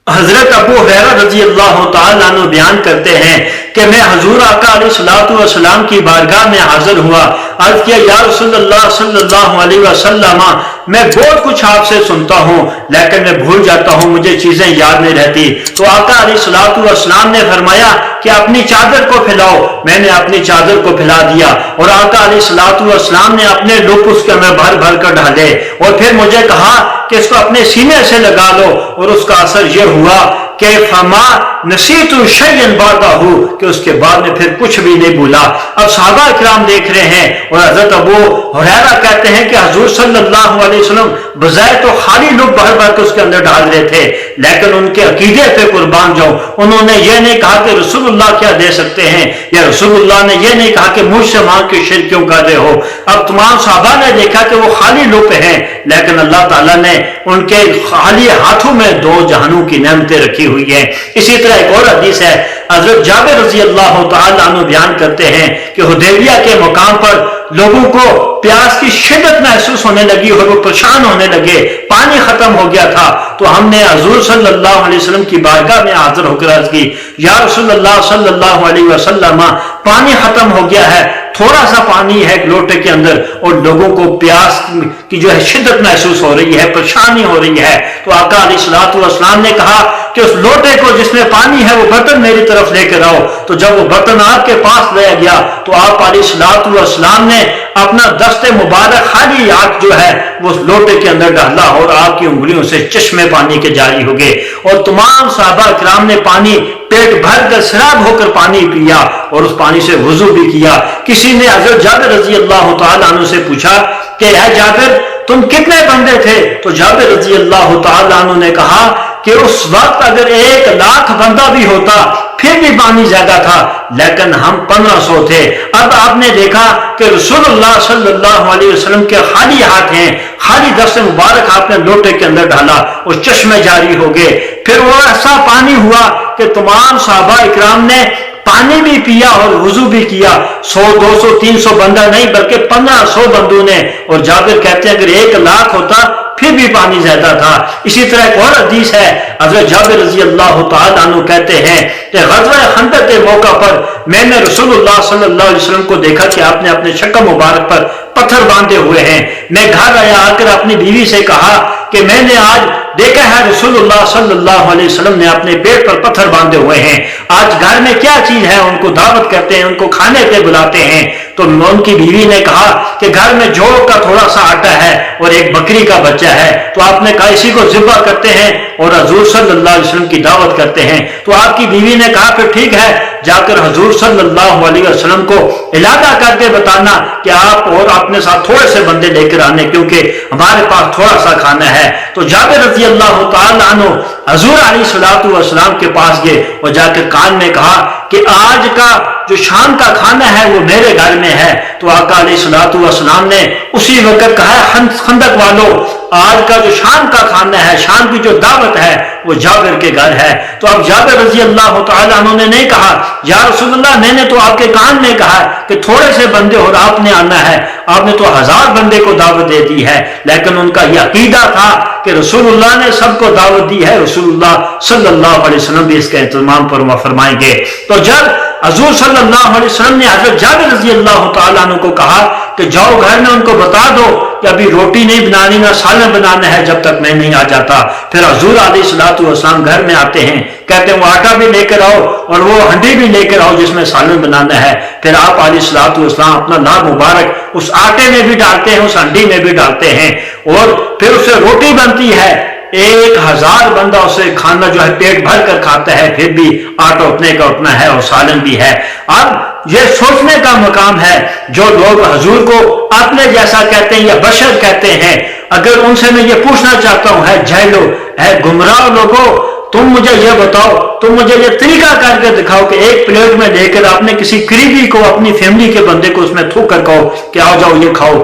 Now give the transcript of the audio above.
حضرت ابو ہریرہ رضی اللہ تعالیٰ عنہ بیان کرتے ہیں کہ میں حضور آقا علیہ الصلوۃ والسلام کی بارگاہ میں حاضر ہوا، عرض کیا یا رسول اللہ صلی اللہ علیہ وسلم میں بہت کچھ آپ سے سنتا ہوں لیکن میں بھول جاتا ہوں، مجھے چیزیں یاد نہیں رہتی۔ تو آقا علیہ الصلوۃ والسلام نے فرمایا کہ اپنی چادر کو پھیلاؤ، میں نے اپنی چادر کو پھیلا دیا اور آقا علیہ الصلوۃ والسلام نے اپنے لب اس کے اندر بھر بھر کر ڈالے اور پھر مجھے کہا کہ اس کو اپنے سینے سے لگا لو، اور اس کا اثر یہ ہوا کہ فما نسیت شیئا بعدہ، کہ اس کے بعد میں پھر کچھ بھی نہیں بھولا۔ اب صحابہ کرام دیکھ رہے ہیں اور حضرت ابو ہریرہ کہتے ہیں کہ حضور صلی اللہ علیہ وسلم بظاہر تو خالی لب بھر بھر کے اس کے اندر ڈال رہے تھے، لیکن ان کے عقیدے پہ قربان جاؤں، انہوں نے یہ نہیں کہا کہ رسول اللہ کیا دے سکتے ہیں، یا رسول اللہ نے یہ نہیں کہا کہ مجھ سے مانگ کے شرک کیوں کر رہے ہو۔ اب تمام صحابہ نے دیکھا کہ وہ خالی لب ہیں، لیکن اللہ تعالیٰ نے ان کے خالی ہاتھوں میں دو جہانوں کی نعمتیں رکھی ہوئی ہیں۔ اسی طرح ایک اور حدیث ہے، حضرت جابر رضی اللہ تعالیٰ عنہ بیان کرتے ہیں کہ حدیبیہ کے مقام پر لوگوں کو پیاس کی شدت محسوس ہونے لگی اور وہ پریشان ہونے لگے، پانی ختم ہو گیا تھا، تو ہم نے حضور صلی اللہ علیہ وسلم کی بارگاہ میں حاضر ہو کر عرض کی یا رسول اللہ صلی اللہ علیہ وسلم پانی ختم ہو گیا ہے، تھوڑا سا پانی ہے ایک لوٹے کے اندر اور لوگوں کو پیاس کی جو ہے شدت محسوس ہو رہی ہے، پریشانی ہو رہی ہے۔ تو آقا علیہ الصلوۃ والسلام نے کہا کہ اس لوٹے کو جس میں پانی ہے وہ برتن میری طرف لے کر آؤ۔ تو جب وہ برتن آپ کے پاس لے گیا تو آپ علیہ الصلوۃ والسلام نے اپنا دست مبارک خالی ہاتھ جو ہے وہ اس لوٹے کے اندر ڈالا اور آپ کی انگلیوں سے چشمے پانی کے جاری ہو گئے، اور تمام صحابہ کرام نے پانی پیٹ بھر کر سراب ہو کر پانی پیا اور اس پانی سے وضو بھی کیا۔ کسی نے حضرت جابر رضی اللہ تعالیٰ عنہ سے پوچھا کہ اے جابر تم کتنے بندے تھے؟ تو جابر رضی اللہ تعالیٰ عنہ نے کہا کہ اس وقت اگر 1,00,000 بندہ بھی ہوتا پھر بھی پانی زیادہ تھا، لیکن ہم 1500 تھے۔ اب آپ نے دیکھا کہ رسول اللہ صلی اللہ علیہ وسلم کے خالی ہاتھ ہیں، خالی دست مبارک آپ نے لوٹے کے اندر ڈالا اور چشمے جاری ہو گئے، پھر وہ ایسا پانی ہوا کہ تمام صحابہ اکرام نے پانی بھی پیا اور وضو بھی کیا، 100 200 300 بندہ نہیں بلکہ 1500 بندوں نے، اور جابر کہتے ہیں اگر 1,00,000 ہوتا پھر بھی پانی زیادہ تھا۔ اسی طرح ایک اور حدیث ہے، حضرت جابر رضی اللہ تعالیٰ عنہ کہتے ہیں کہ غزوہ خندق کے موقع پر میں نے رسول اللہ صلی اللہ علیہ وسلم کو دیکھا کہ آپ نے اپنے شکم مبارک پر پتھر باندھے ہوئے ہیں۔ میں گھر آیا، آ کر اپنی بیوی سے کہا کہ میں نے آج دیکھا ہے رسول اللہ صلی اللہ علیہ وسلم نے اپنے پیٹ پر پتھر باندھے ہوئے ہیں، آج گھر میں کیا چیز ہے؟ ان کو دعوت کرتے ہیں، ان کو کھانے پہ بلاتے ہیں۔ تو ان کی بیوی نے کہا کہ گھر میں جو کا تھوڑا سا آٹا ہے اور ایک بکری کا بچہ ہے، تو آپ نے کہا اسی کو ذبح کرتے ہیں اور حضور صلی اللہ علیہ وسلم کی دعوت کرتے ہیں۔ تو آپ کی بیوی نے کہا پھر ٹھیک ہے، جا کر حضور صلی اللہ علیہ وسلم کو اعادہ کر کے بتانا کہ آپ اور اپنے ساتھ تھوڑے سے بندے لے کر آنے، کیونکہ ہمارے پاس تھوڑا سا کھانا ہے۔ تو جابر رضی اللہ تعالیٰ عنہ حضور علیہ الصلوۃ والسلام کے پاس گئے اور جا کر کان میں کہا کہ آج کا جو شام کا کھانا ہے وہ میرے گھر میں ہے۔ تو آقا علیہ الصلوۃ والسلام نے اسی وقت کہا خندق والوں آج کا جو شام کا کھانا ہے، شام کی جو دعوت ہے وہ جابر کے گھر ہے۔ تو اب جابر رضی اللہ تعالیٰ عنہ نے نہیں کہا یا رسول اللہ میں نے تو آپ کے کان میں کہا کہ تھوڑے سے بندے اور آپ نے آنا ہے، آپ نے تو 1000 بندے کو دعوت دے دی ہے، لیکن ان کا یہ عقیدہ تھا کہ رسول اللہ نے سب کو دعوت دی ہے، رسول اللہ صلی اللہ علیہ وسلم بھی اس کا اہتمام فرمائیں گے۔ تو جب حضور صلی اللہ علیہ وسلم نے حضرت جابر رضی اللہ تعالیٰ عنہ کو کہا کہ جاؤ گھر میں ان کو بتا دو کہ ابھی روٹی نہیں بنانی نہ سالن بنانا ہے جب تک میں نہیں آ جاتا، پھر حضور علیہ الصلوۃ والسلام گھر میں آتے ہیں، کہتے ہیں وہ آٹا بھی لے کر آؤ اور وہ ہنڈی بھی لے کر آؤ جس میں سالن بنانا ہے، پھر آپ علیہ الصلوۃ والسلام اپنا لاب مبارک اس آٹے میں بھی ڈالتے ہیں، اس ہنڈی میں بھی ڈالتے ہیں، اور پھر اسے روٹی بنتی ہے، 1000 بندہ اسے کھانا جو ہے پیٹ بھر کر کھاتا ہے، پھر بھی آٹا اتنے کا اتنا ہے اور سالن بھی ہے۔ اب یہ سوچنے کا مقام ہے، جو لوگ حضور کو اپنے جیسا کہتے ہیں یا بشر کہتے ہیں، اگر ان سے میں یہ پوچھنا چاہتا ہوں ہے جہلو، ہے گمراہ لوگوں، تم مجھے یہ بتاؤ، تم مجھے یہ طریقہ کر کے دکھاؤ کہ ایک پلیٹ میں لے کر آپ نے کسی قریبی کو، اپنی فیملی کے بندے کو اس میں تھوک کر کہو کہ آؤ جاؤ یہ کھاؤ،